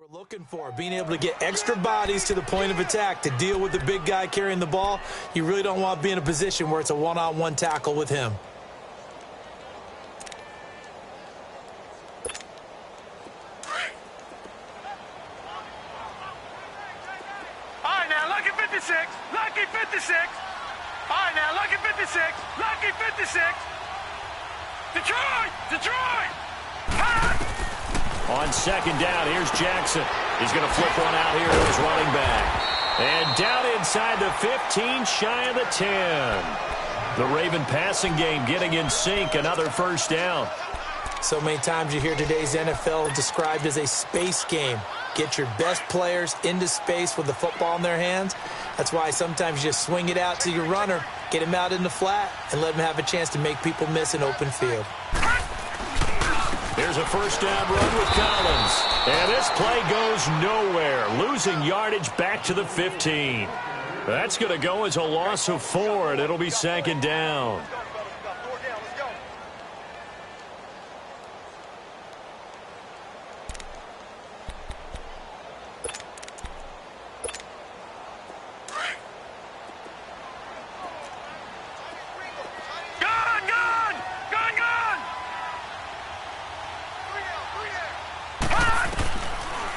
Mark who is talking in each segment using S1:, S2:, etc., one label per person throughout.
S1: We're looking for being able to get extra bodies to the point of attack to deal with the big guy carrying the ball. You really don't want to be in a position where it's a one-on-one tackle with him.
S2: All right, now, lucky 56. Lucky 56. All right, now, lucky 56. Lucky 56. Detroit! Detroit! Ah!
S3: On second down, here's Jackson. He's going to flip one out here to his running back. And down inside the 15, shy of the 10. The Raven passing game getting in sync, another first down.
S1: So many times you hear today's NFL described as a space game. Get your best players into space with the football in their hands. That's why sometimes you just swing it out to your runner, get him out in the flat, and let him have a chance to make people miss an open field.
S3: Here's a first down run with Collins. And this play goes nowhere, losing yardage back to the 15. That's going to go as a loss of 4, and it'll be second down.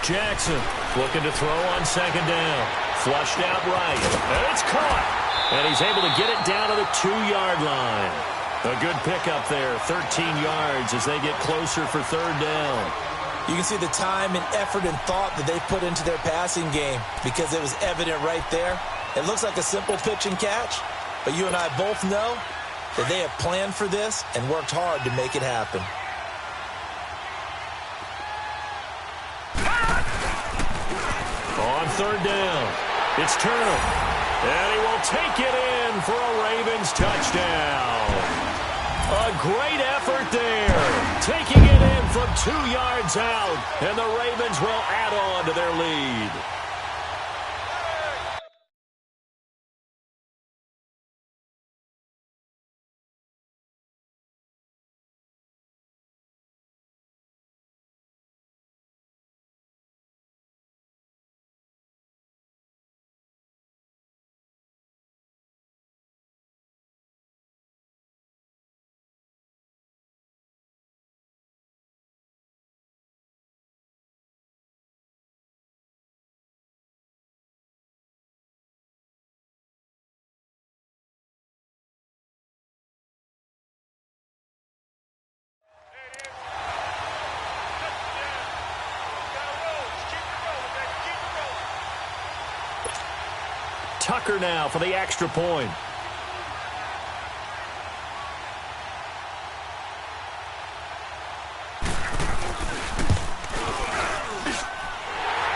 S3: Jackson looking to throw on second down. Flushed out right. And it's caught. And he's able to get it down to the 2-yard line. A good pickup there. 13 yards as they get closer for third down.
S1: You can see the time and effort and thought that they put into their passing game because it was evident right there. It looks like a simple pitch and catch, but you and I both know that they have planned for this and worked hard to make it happen.
S3: On third down, it's Turner. And he will take it in for a Ravens touchdown. A great effort there. Taking it in from 2 yards out. And the Ravens will add on to their lead. Tucker now for the extra point.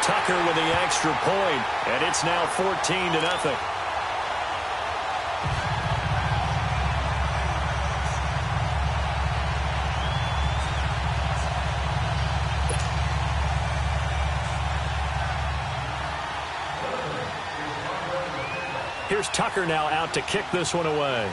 S3: Tucker with the extra point, and it's now 14-0. Here's Tucker now out to kick this one away.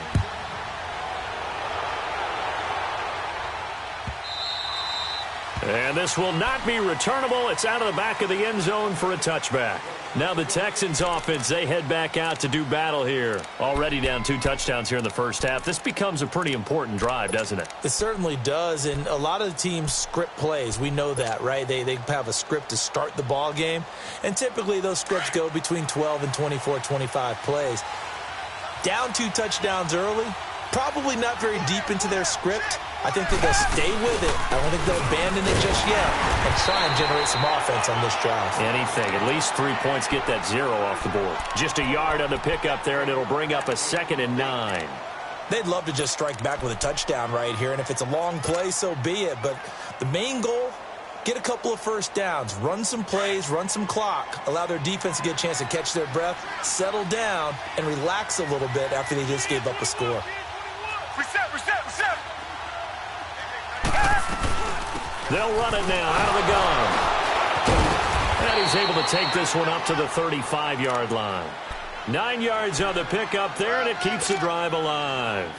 S3: And this will not be returnable. It's out of the back of the end zone for a touchback. Now the Texans offense, they head back out to do battle here. Already down 2 touchdowns here in the first half. This becomes a pretty important drive, doesn't it?
S1: It certainly does, and a lot of the teams script plays. We know that, right? They have a script to start the ball game, and typically those scripts go between 12 and 24, 25 plays. Down 2 touchdowns early, probably not very deep into their script. I think that they'll stay with it. I don't think they'll abandon it just yet and try and generate some offense on this drive.
S3: Anything. At least 3 points, get that 0 off the board. Just a yard on the pickup there, and it'll bring up a 2nd and 9.
S1: They'd love to just strike back with a touchdown right here, and if it's a long play, so be it. But the main goal, get a couple of first downs, run some plays, run some clock, allow their defense to get a chance to catch their breath, settle down, and relax a little bit after they just gave up a score.
S2: Reset.
S3: They'll run it now out of the gun. And he's able to take this one up to the 35-yard line. 9 yards on the pickup there, and it keeps the drive alive.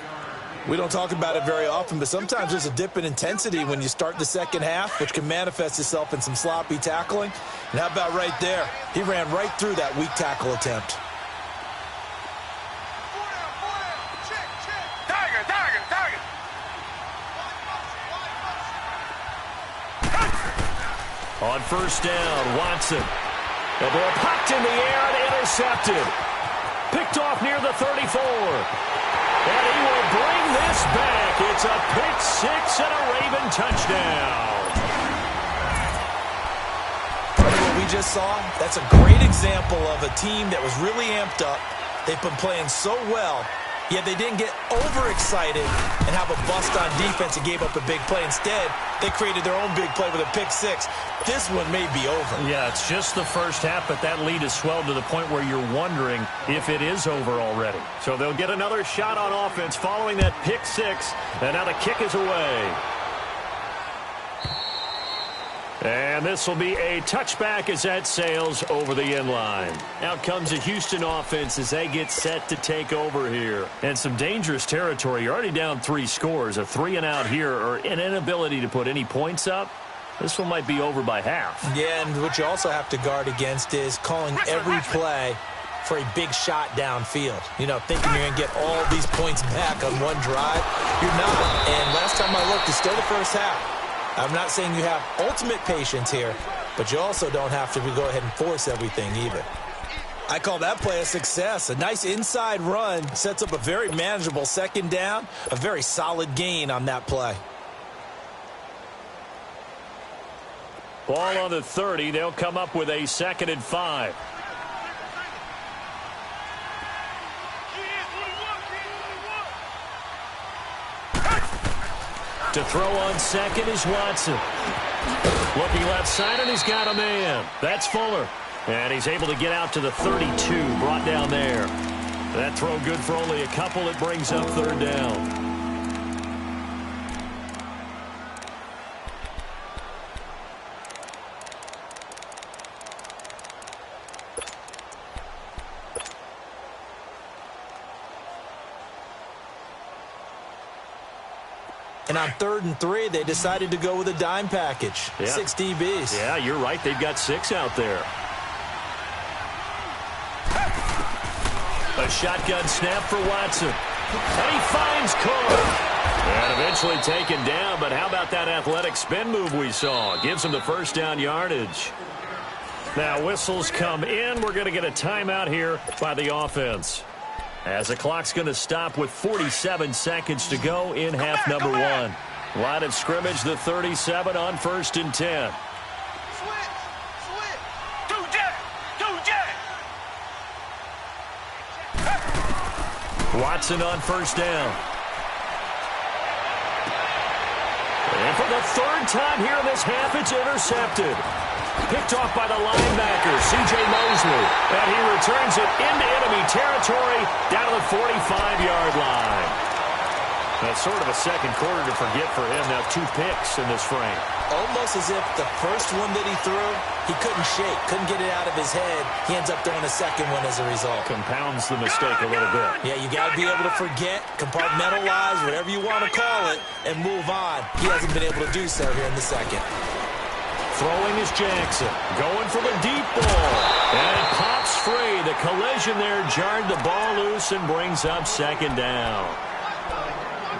S1: We don't talk about it very often, but sometimes there's a dip in intensity when you start the second half, which can manifest itself in some sloppy tackling. And how about right there? He ran right through that weak tackle attempt.
S2: Target.
S3: On first down, Watson. The ball popped in the air and intercepted. Picked off near the 34. And he will bring this back. It's a pick six and a Raven touchdown.
S1: What we just saw, that's a great example of a team that was really amped up. They've been playing so well, yet they didn't get overexcited and have a bust on defense and gave up a big play. Instead, they created their own big play with a pick six. This one may be over.
S3: Yeah, it's just the first half, but that lead has swelled to the point where you're wondering if it is over already. So they'll get another shot on offense following that pick six, and now the kick is away. And this will be a touchback as that sails over the end line. Out comes the Houston offense as they get set to take over here. And some dangerous territory. You're already down 3 scores. A 3-and-out here or an inability to put any points up. This one might be over by half.
S1: Yeah, and what you also have to guard against is calling every play for a big shot downfield. You know, thinking you're going to get all these points back on one drive. You're not. And last time I looked, it's still the first half. I'm not saying you have ultimate patience here, but you also don't have to go ahead and force everything either. I call that play a success. A nice inside run sets up a very manageable second down, a very solid gain on that play.
S3: Ball on the 30. They'll come up with a 2nd and 5. To throw on second is Watson. Looking left side, and he's got a man. That's Fuller. And he's able to get out to the 32, brought down there. That throw good for only a couple. It brings up 3rd down.
S1: And on 3rd and 3, they decided to go with a dime package. Yeah. 6 DBs.
S3: Yeah, you're right. They've got 6 out there. A shotgun snap for Watson. And he finds Cook. And eventually taken down, but how about that athletic spin move we saw? Gives him the first down yardage. Now whistles come in. We're going to get a timeout here by the offense, as the clock's going to stop with 47 seconds to go in half number 1. Line of scrimmage, the 37 on 1st and 10.
S2: Switch. 2-jet.
S3: Watson on 1st down. And for the 3rd time here in this half, it's intercepted. Picked off by the linebacker, C.J. Mosley. And he returns it into enemy territory down to the 45-yard line. That's sort of a second quarter to forget for him. Now 2 picks in this frame.
S1: Almost as if the first one that he threw, he couldn't shake, couldn't get it out of his head. He ends up throwing a second one as a result.
S3: Compounds the mistake a little bit.
S1: Yeah, you got to be able to forget, compartmentalize, whatever you want to call it, and move on. He hasn't been able to do so here in the second.
S3: Throwing is Jackson. Going for the deep ball. And it pops free. The collision there jarred the ball loose and brings up 2nd down.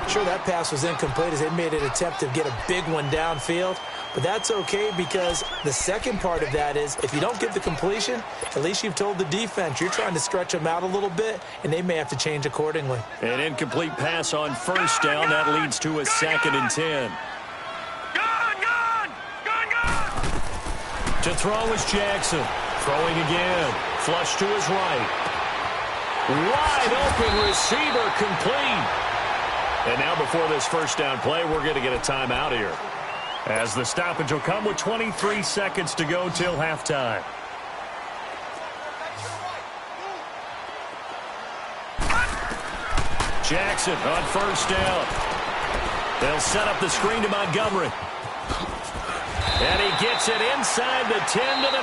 S1: Sure, that pass was incomplete as they made an attempt to get a big one downfield. But that's okay because the second part of that is if you don't get the completion, at least you've told the defense you're trying to stretch them out a little bit, and they may have to change accordingly.
S3: An incomplete pass on 1st down. That leads to a 2nd and 10. To throw is Jackson. Throwing again. Flush to his right. Wide open receiver complete. And now before this 1st down play, we're going to get a timeout here, as the stoppage will come with 23 seconds to go till halftime. Jackson on 1st down. They'll set up the screen to Montgomery. And he gets it inside the 10 to the 9.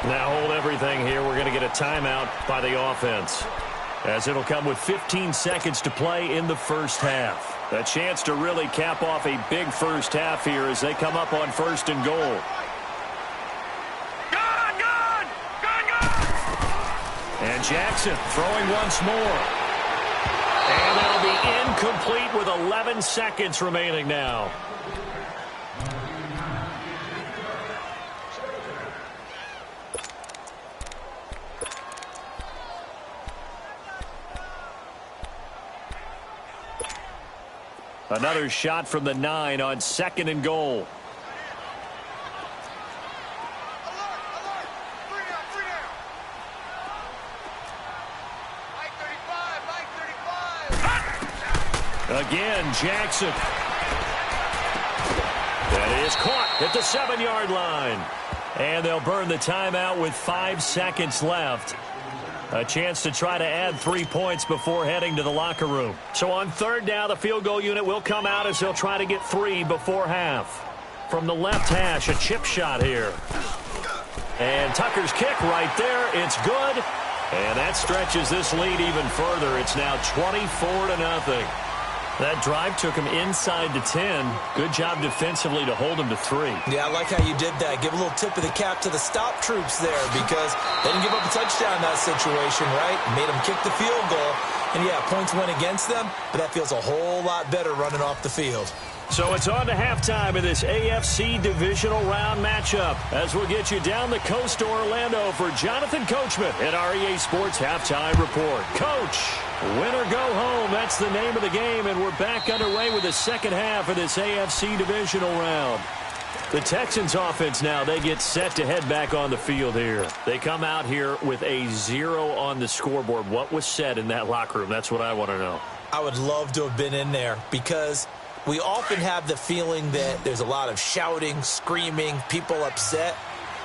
S3: Now hold everything here. We're going to get a timeout by the offense. as it'll come with 15 seconds to play in the first half. A chance to really cap off a big first half here as they come up on 1st and goal. And Jackson throwing once more. And that'll be incomplete with 11 seconds remaining now. Another shot from the 9 on 2nd and goal. Again, Jackson. That is caught at the 7-yard line. And they'll burn the timeout with 5 seconds left. A chance to try to add 3 points before heading to the locker room. So on 3rd down, the field goal unit will come out as they'll try to get 3 before half. From the left hash, a chip shot here. And Tucker's kick right there. It's good. And that stretches this lead even further. It's now 24-0. That drive took him inside the 10. Good job defensively to hold him to 3.
S1: Yeah, I like how you did that. Give a little tip of the cap to the stop troops there because they didn't give up a touchdown in that situation, right? Made them kick the field goal. And, yeah, points went against them, but that feels a whole lot better running off the field.
S3: So it's on to halftime in this AFC divisional round matchup as we'll get you down the coast to Orlando for Jonathan Coachman at our EA Sports Halftime Report. Coach, win or go home, that's the name of the game, and we're back underway with the second half of this AFC divisional round. The Texans offense now, they get set to head back on the field here. They come out here with a 0 on the scoreboard. What was said in that locker room? That's what I want to know.
S1: I would love to have been in there because we often have the feeling that there's a lot of shouting, screaming, people upset.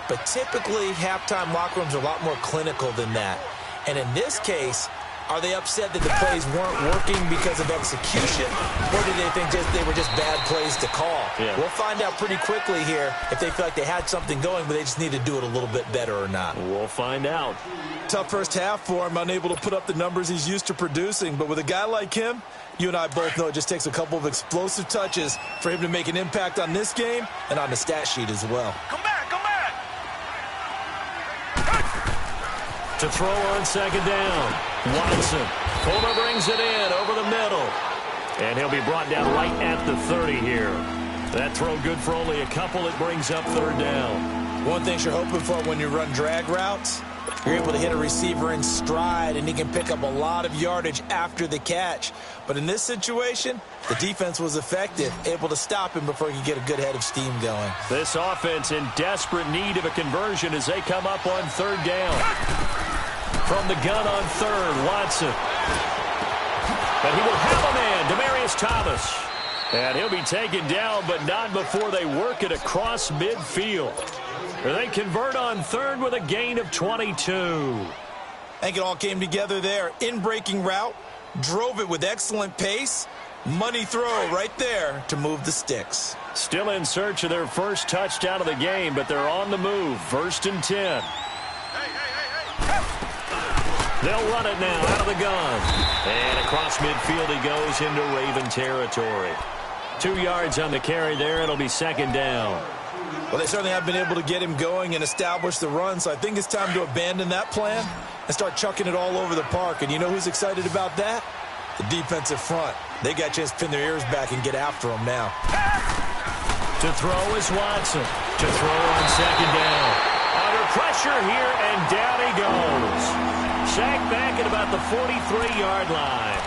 S1: But typically, halftime locker rooms are a lot more clinical than that. And in this case, are they upset that the plays weren't working because of execution? Or do they think they were just bad plays to call?
S3: Yeah.
S1: We'll find out pretty quickly here if they feel like they had something going, but they just need to do it a little bit better or not.
S3: We'll find out.
S1: Tough first half for him, unable to put up the numbers he's used to producing. But with a guy like him, you and I both know it just takes a couple of explosive touches for him to make an impact on this game and on the stat sheet as well.
S2: Come back, come back.
S3: To throw on second down, Watson. Fuller brings it in over the middle. And he'll be brought down right at the 30 here. That throw good for only a couple. It brings up 3rd down.
S1: One thing you're hoping for when you run drag routes, you're able to hit a receiver in stride, and he can pick up a lot of yardage after the catch. But in this situation, the defense was effective, able to stop him before he could get a good head of steam going.
S3: This offense in desperate need of a conversion as they come up on 3rd down. From the gun on 3rd, Watson. But he will have a man, Demaryius Thomas. And he'll be taken down, but not before they work it across midfield. They convert on 3rd with a gain of 22.
S1: I think it all came together there. In-breaking route, drove it with excellent pace. Money throw right there to move the sticks.
S3: Still in search of their first touchdown of the game, but they're on the move. 1st and 10. They'll run it now out of the gun. And across midfield he goes into Raven territory. 2 yards on the carry there. It'll be 2nd down.
S1: Well, they certainly have been able to get him going and establish the run, so I think it's time to abandon that plan and start chucking it all over the park. And you know who's excited about that? The defensive front. They got a chance to pin their ears back and get after him now.
S3: To throw is Watson. To throw on 2nd down. Under pressure here, and down he goes. Sacked back at about the 43-yard line.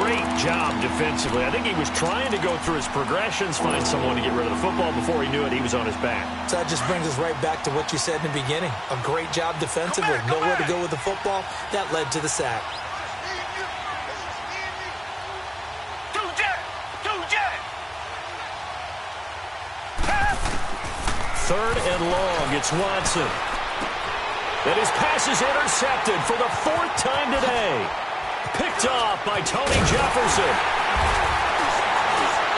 S3: Great job defensively. I think he was trying to go through his progressions, find someone to get rid of the football. Before he knew it, he was on his back.
S1: So that just brings us right back to what you said in the beginning. A great job defensively. Nowhere to go with the football. That led to the sack.
S3: Third and long. It's Watson. And his pass is intercepted for the 4th time today. Picked off by Tony Jefferson.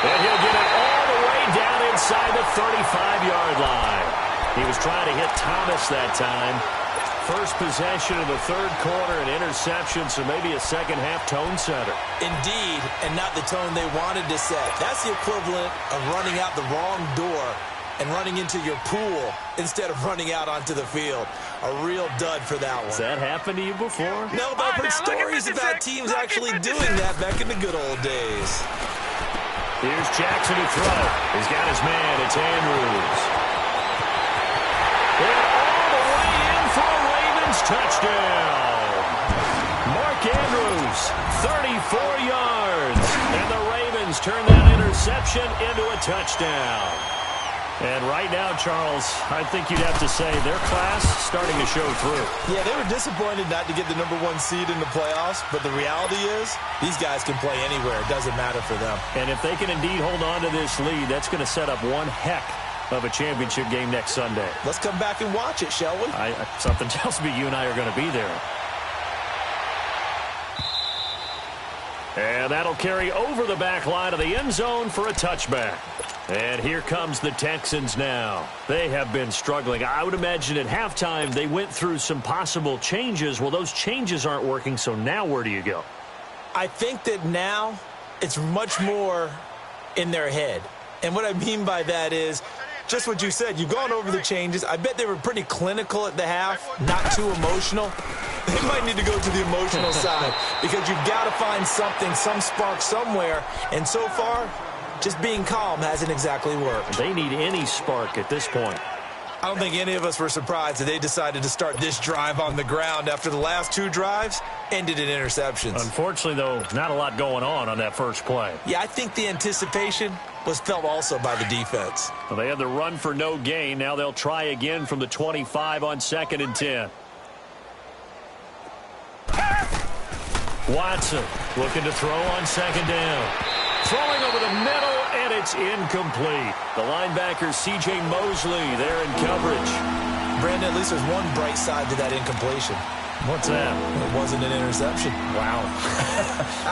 S3: And he'll get it all the way down inside the 35-yard line. He was trying to hit Thomas that time. first possession of the third quarter, an interception, so maybe a second-half tone setter.
S1: Indeed, and not the tone they wanted to set. That's the equivalent of running out the wrong door and running into your pool instead of running out onto the field. A real dud for that one.
S3: Has that happened to you before?
S1: No, but I've heard stories about teams actually doing that back in the good old days.
S3: Here's Jackson to throw. He's got his man. It's Andrews. And all the way in for a Ravens touchdown. Mark Andrews, 34 yards. And the Ravens turn that interception into a touchdown. And right now, Charles, I think you'd have to say their class starting to show through.
S1: Yeah, they were disappointed not to get the #1 seed in the playoffs, but the reality is these guys can play anywhere. It doesn't matter for them.
S3: And if they can indeed hold on to this lead, that's going to set up one heck of a championship game next Sunday.
S1: Let's come back and watch it, shall we?
S3: Something tells me you and I are going to be there. And that'll carry over the back line of the end zone for a touchback. And here comes the Texans now. They have been struggling. I would imagine at halftime they went through some possible changes. Well, those changes aren't working, so now where do you go?
S1: I think that now it's much more in their head. And what I mean by that is just what you said. You've gone over the changes. I bet they were pretty clinical at the half, not too emotional. They might need to go to the emotional side because you've got to find something, some spark somewhere. And so far, just being calm hasn't exactly worked.
S3: They need any spark at this point.
S1: I don't think any of us were surprised that they decided to start this drive on the ground after the last two drives ended in interceptions.
S3: Unfortunately, though, not a lot going on that first play.
S1: Yeah, I think the anticipation was felt also by the defense.
S3: Well, they had the run for no gain. Now they'll try again from the 25 on 2nd and 10. Watson looking to throw on 2nd down. Throwing over the middle, and it's incomplete. The linebacker, C.J. Mosley, there in coverage.
S1: Brandon, at least there's one bright side to that incompletion.
S3: What's that?
S1: It wasn't an interception.
S3: Wow.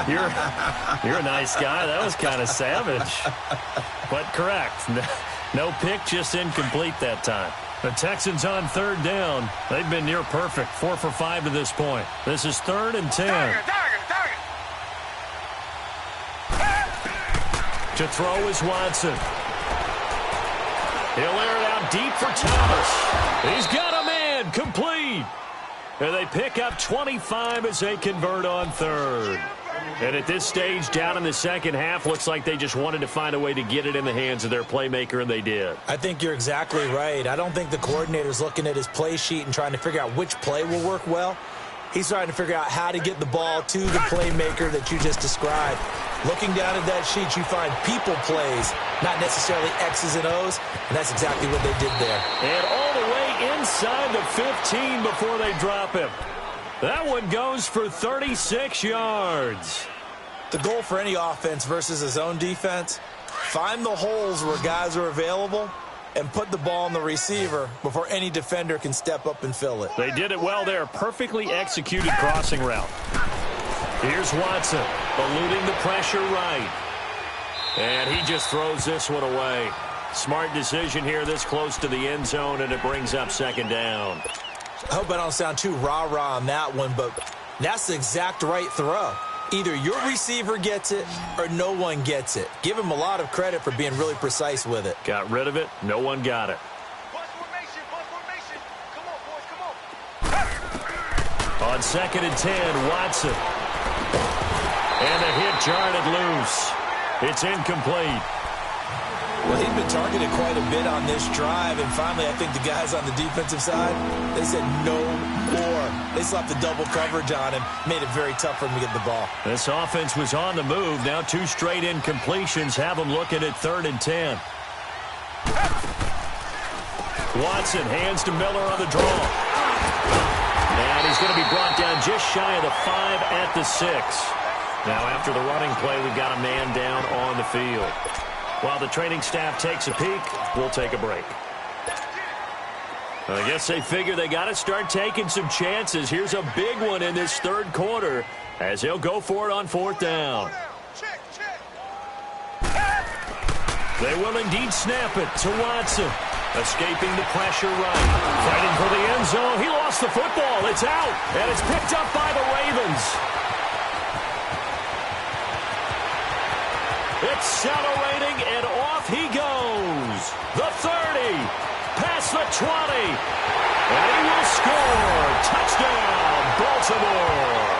S3: You're a nice guy. That was kind of savage. But correct. No pick, just incomplete that time. The Texans on 3rd down. They've been near perfect. 4 for 5 to this point. This is 3rd and 10. To throw is Watson. He'll air it out deep for Thomas. He's got a man. Complete. And they pick up 25 as they convert on 3rd. And at this stage, down in the second half, looks like they just wanted to find a way to get it in the hands of their playmaker, and they did.
S1: I think you're exactly right. I don't think the coordinator's looking at his play sheet and trying to figure out which play will work well. He's trying to figure out how to get the ball to the playmaker that you just described. Looking down at that sheet, you find people plays, not necessarily X's and O's, and that's exactly what they did there.
S3: And all the way inside the 15 before they drop him. That one goes for 36 yards.
S1: The goal for any offense versus a zone defense, find the holes where guys are available and put the ball on the receiver before any defender can step up and fill it.
S3: They did it well there. Perfectly executed crossing route. Here's Watson, eluding the pressure right. And he just throws this one away. Smart decision here this close to the end zone, and it brings up 2nd down.
S1: I hope I don't sound too rah-rah on that one, but that's the exact right throw. Either your receiver gets it or no one gets it. Give him a lot of credit for being really precise with it.
S3: Got rid of it. No one got it. On 2nd and 10, Watson. And the hit jarred it loose. It's incomplete.
S1: Well, he'd been targeted quite a bit on this drive, and finally I think the guys on the defensive side, they said no more. They slapped the double coverage on him, made it very tough for him to get the ball.
S3: This offense was on the move. Now 2 straight incompletions have them looking at 3rd and 10. Watson hands to Miller on the draw. And he's going to be brought down just shy of the 5 at the 6. Now after the running play, we've got a man down on the field. While the training staff takes a peek, we'll take a break. I guess they figure they got to start taking some chances. Here's a big one in this 3rd quarter as he'll go for it on 4th down. They will indeed snap it to Watson. Escaping the pressure right. Fighting for the end zone. He lost the football. It's out. And it's picked up by the Ravens. Accelerating, and off he goes. The 30. Past the 20. And he will score. Touchdown, Baltimore.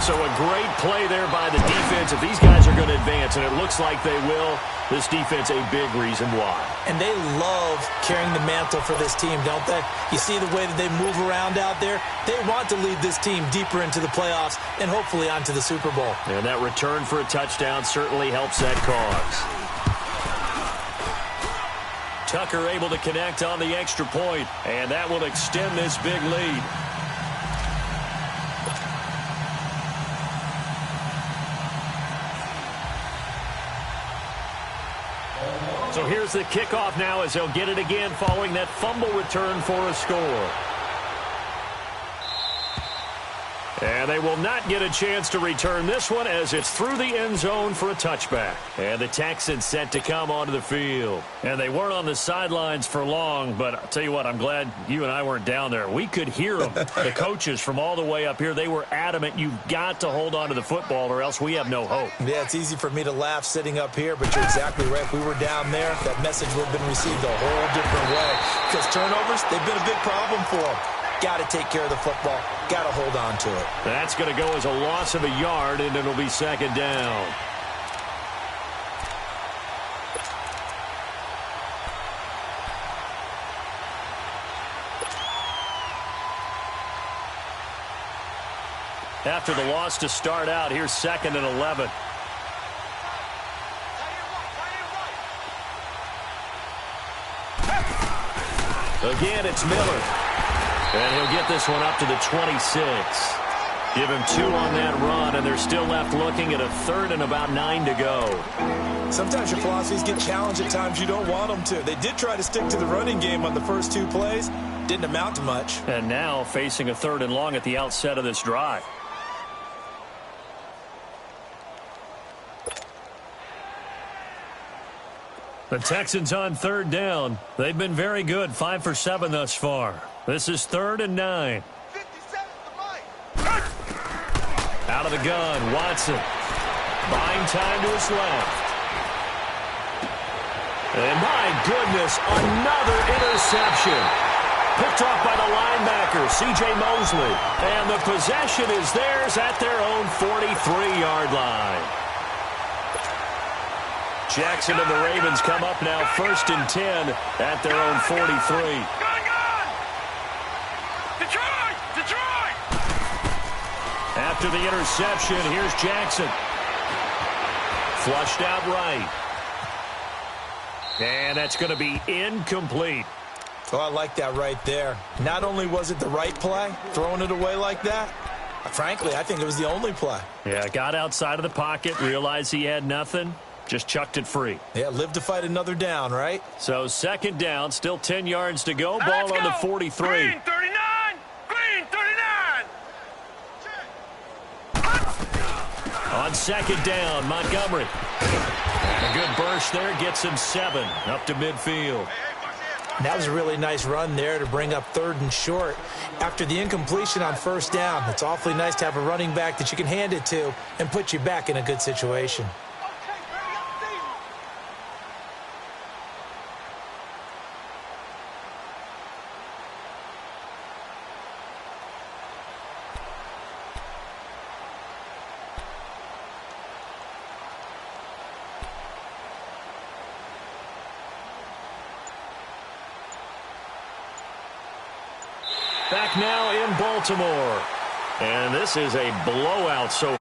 S3: So a great play there by the defense. If these guys are going to advance, and it looks like they will, this defense a big reason why. And
S1: they love carrying the mantle for this team, don't they? You see the way that they move around out there? They want to lead this team deeper into the playoffs and hopefully onto the Super Bowl.
S3: And that return for a touchdown certainly helps that cause. Tucker able to connect on the extra point, and that will extend this big lead. So here's the kickoff now as they'll get it again following that fumble return for a score. And they will not get a chance to return this one as it's through the end zone for a touchback. And the Texans set to come onto the field. And they weren't on the sidelines for long, but I'll tell you what, I'm glad you and I weren't down there. We could hear them. The coaches from all the way up here, they were adamant, you've got to hold on to the football or else we have no hope.
S1: Yeah, it's easy for me to laugh sitting up here, but you're exactly right. If we were down there, that message would have been received a whole different way. Because turnovers, they've been a big problem for them. Got to take care of the football. Got to hold on to it.
S3: That's going to go as a loss of a yard, and it'll be second down. After the loss to start out, here's 2nd and 11. Again, it's Miller. And he'll get this one up to the 26. Give him 2 on that run, and they're still left looking at a 3rd and about 9 to go.
S1: Sometimes your philosophies get challenged at times you don't want them to. They did try to stick to the running game on the first 2 plays. Didn't amount to much.
S3: And now facing a 3rd and long at the outset of this drive. The Texans on 3rd down. They've been very good, 5 for 7 thus far. This is 3rd and 9. Out of the gun, Watson. Buying time to his left. And my goodness, another interception. Picked off by the linebacker, C.J. Mosley. And the possession is theirs at their own 43-yard line. Jackson and the Ravens come up now 1st and 10 at their own 43. After the interception, here's Jackson. Flushed out right. And that's going to be incomplete.
S1: Oh, I like that right there. Not only was it the right play, throwing it away like that, frankly, I think it was the only play.
S3: Yeah, got outside of the pocket, realized he had nothing, just chucked it free.
S1: Yeah, live to fight another down, right?
S3: So 2nd down, still 10 yards to go. Ball on the 43.
S2: Green 39! Green 39!
S3: On 2nd down, Montgomery. And a good burst there, gets him 7 up to midfield.
S1: That was a really nice run there to bring up 3rd and short. After the incompletion on 1st down, it's awfully nice to have a running back that you can hand it to and put you back in a good situation.
S3: Back now in Baltimore. And this is a blowout so